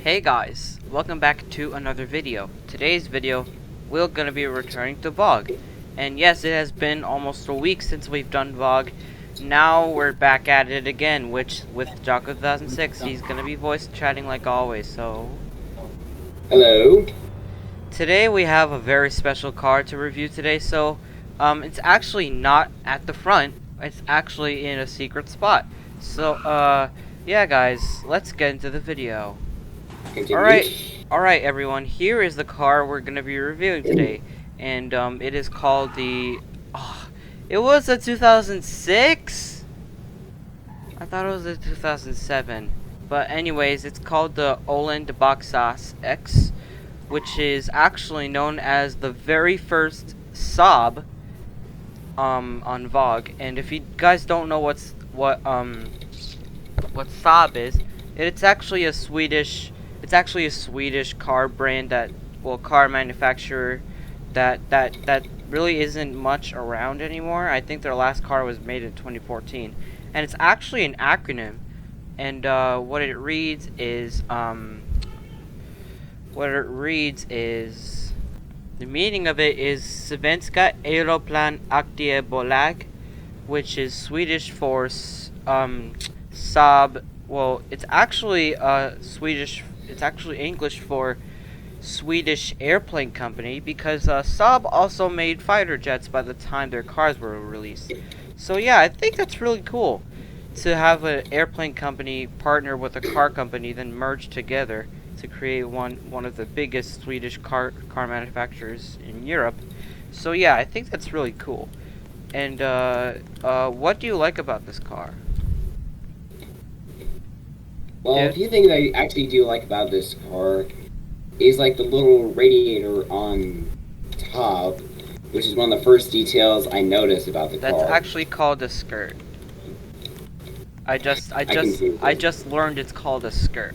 Hey guys, welcome back to another video. Today's video, we're gonna be returning to VOG. And yes, it has been almost a week since we've done VOG. Now we're back at it again, which with Jocko 2006, he's gonna be voice chatting like always, so... Hello. Today we have a very special car to review today, so it's actually not at the front, it's actually in a secret spot. So, yeah guys, let's get into the video. Alright everyone, here is the car we're gonna be reviewing today. And it is called the... it was a 2006? I thought it was a 2007. But anyways, it's called the Oland Boxas X, which is actually known as the very first SAAB on VOG. And if you guys don't know what SAAB is, it's actually a Swedish car brand car manufacturer that really isn't much around anymore. I think their last car was made in 2014, and it's actually an acronym. And what it reads is the meaning of it is Svenska Aeroplan Aktiebolag, which is Swedish for SAAB. Well, it's actually It's actually English for Swedish airplane company, because SAAB also made fighter jets by the time their cars were released. So yeah, I think that's really cool to have an airplane company partner with a car company, then merge together to create one of the biggest Swedish car manufacturers in Europe. So yeah, I think that's really cool. And what do you like about this car? Well, a few things I actually do like about this car is like the little radiator on top, which is one of the first details I noticed about the car. That's actually called a skirt. I just learned it's called a skirt.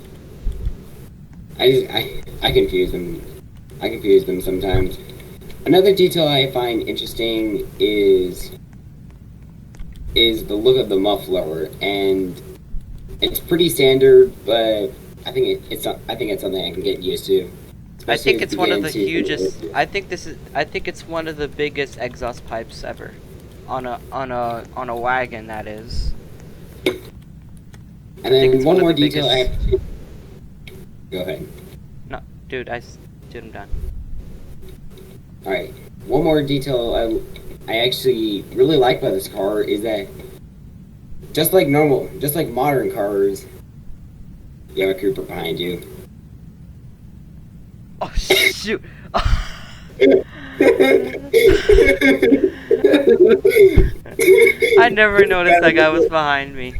I confuse them. I confuse them sometimes. Another detail I find interesting is the look of the muffler, and it's pretty standard, but I think it's something I can get used to. I think it's one of the hugest. I think it's one of the biggest exhaust pipes ever, on a wagon, that is. And then one more detail I have to... Go ahead. No, dude, I'm done. Alright, one more detail I actually really like about this car is that just like modern cars, you have a creeper behind you. Oh shoot! I never noticed that guy was behind me.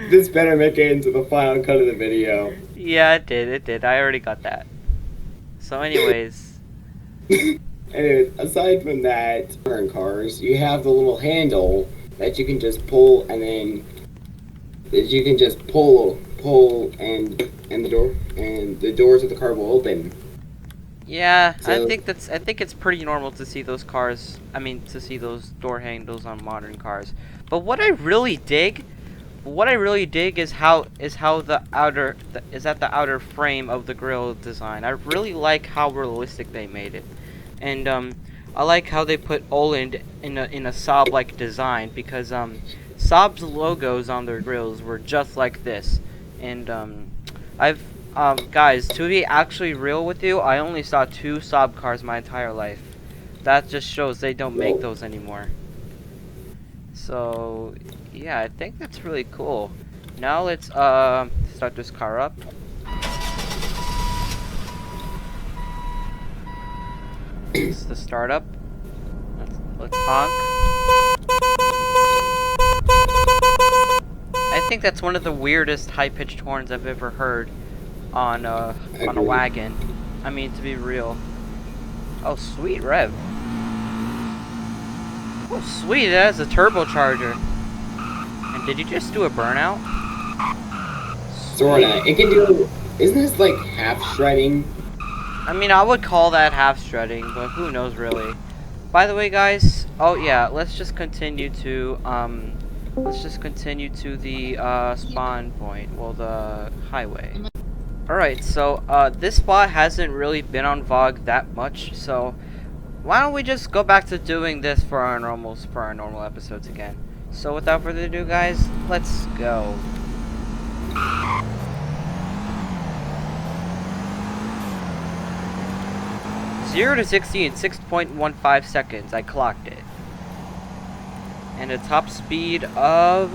This better make it into the final cut of the video. Yeah, it did. I already got that. So anyways. Anyways, aside from that, modern cars, you have the little handle that you can just pull, and then you can just pull and the doors of the car will open. Yeah, so, I think it's pretty normal to see those cars. I mean, to see those door handles on modern cars. But what I really dig is how the outer frame of the grille design. I really like how realistic they made it, and I like how they put Oland in a SAAB-like design, because SAAB's logos on their grills were just like this. And guys, to be actually real with you, I only saw 2 SAAB cars my entire life. That just shows they don't make those anymore. So yeah, I think that's really cool. Now let's start this car up. This is the startup. Let's honk. I think that's one of the weirdest high-pitched horns I've ever heard on a wagon. I mean, to be real. Oh, sweet rev. Oh, sweet, that is a turbocharger. And did you just do a burnout? Sorta. It can do... Isn't this like half shredding? I mean, I would call that half shredding, but who knows really. By the way, guys, oh yeah, let's just continue to let's just continue to the spawn point, well, the highway. Alright, so this spot hasn't really been on VOG that much, so why don't we just go back to doing this for our normal episodes again. So without further ado, guys, let's go. Zero to 60 in 6.15 seconds. I clocked it. And a top speed of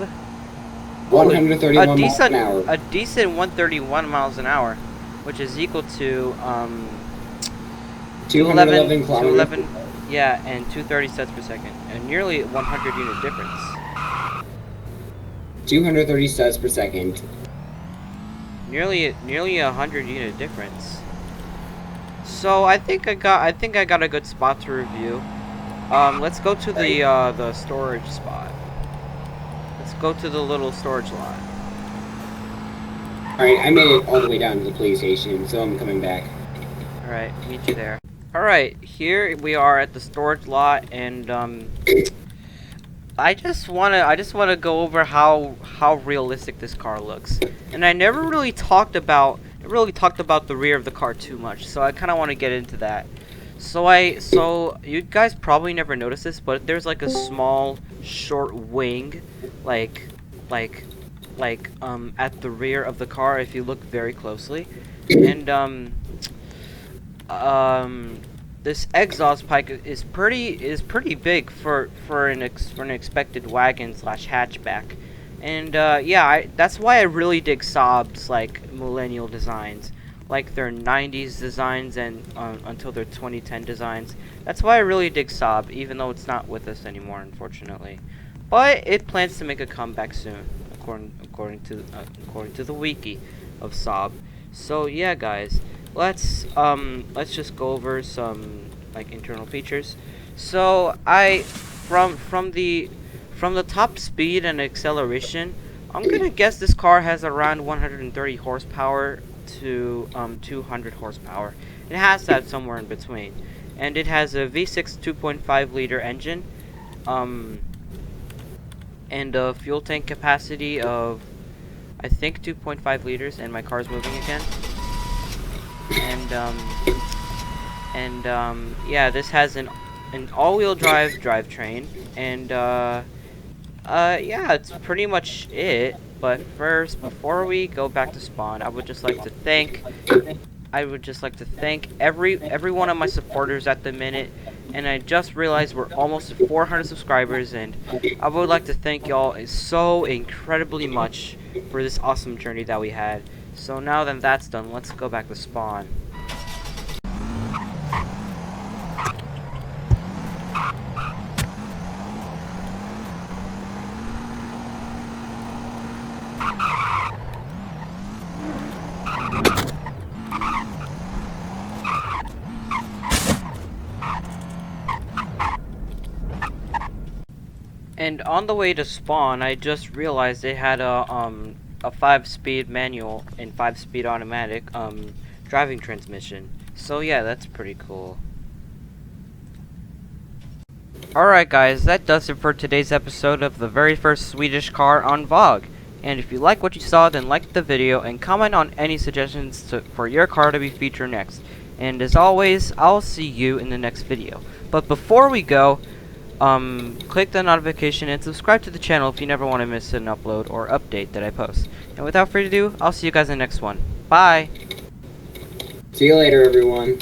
131 miles an hour. A decent 131 miles an hour, which is equal to 211 kilometers. Yeah, and 230 steps per second, and nearly 100 unit difference. 230 steps per second. Nearly 100 unit difference. So I think I got a good spot to review. Let's go to the storage spot. Let's go to the little storage lot. Alright, I made it all the way down to the police station, so I'm coming back. Alright, meet you there. Alright, here we are at the storage lot, and I just wanna go over how realistic this car looks. And I never really talked about the rear of the car too much, so I kinda wanna get into that. So you guys probably never noticed this, but there's like a small short wing at the rear of the car if you look very closely. And this exhaust pipe is pretty big for an expected wagon / hatchback. And yeah, that's why I really dig SAAB's like millennial designs, like their 90s designs and until their 2010 designs. That's why I really dig SAAB, even though it's not with us anymore, unfortunately. But it plans to make a comeback soon, according to the wiki of SAAB. So yeah, guys, let's just go over some like internal features. So from the top speed and acceleration, I'm gonna guess this car has around 130 horsepower to 200 horsepower. It has that somewhere in between, and it has a V6 2.5 liter engine, and a fuel tank capacity of I think 2.5 liters. And my car's moving again. And yeah, this has an all-wheel drive drivetrain, and yeah, that's pretty much it. But first, before we go back to spawn, I would just like to thank every one of my supporters at the minute. And I just realized we're almost at 400 subscribers, and I would like to thank y'all so incredibly much for this awesome journey that we had. So now that that's done, let's go back to spawn. And on the way to spawn, I just realized it had a 5-speed manual and 5-speed automatic driving transmission. So yeah, that's pretty cool. Alright guys, that does it for today's episode of the very first Swedish car on VOG. And if you like what you saw, then like the video and comment on any suggestions for your car to be featured next. And as always, I'll see you in the next video. But before we go, click the notification and subscribe to the channel if you never want to miss an upload or update that I post. And without further ado, I'll see you guys in the next one. Bye! See you later, everyone.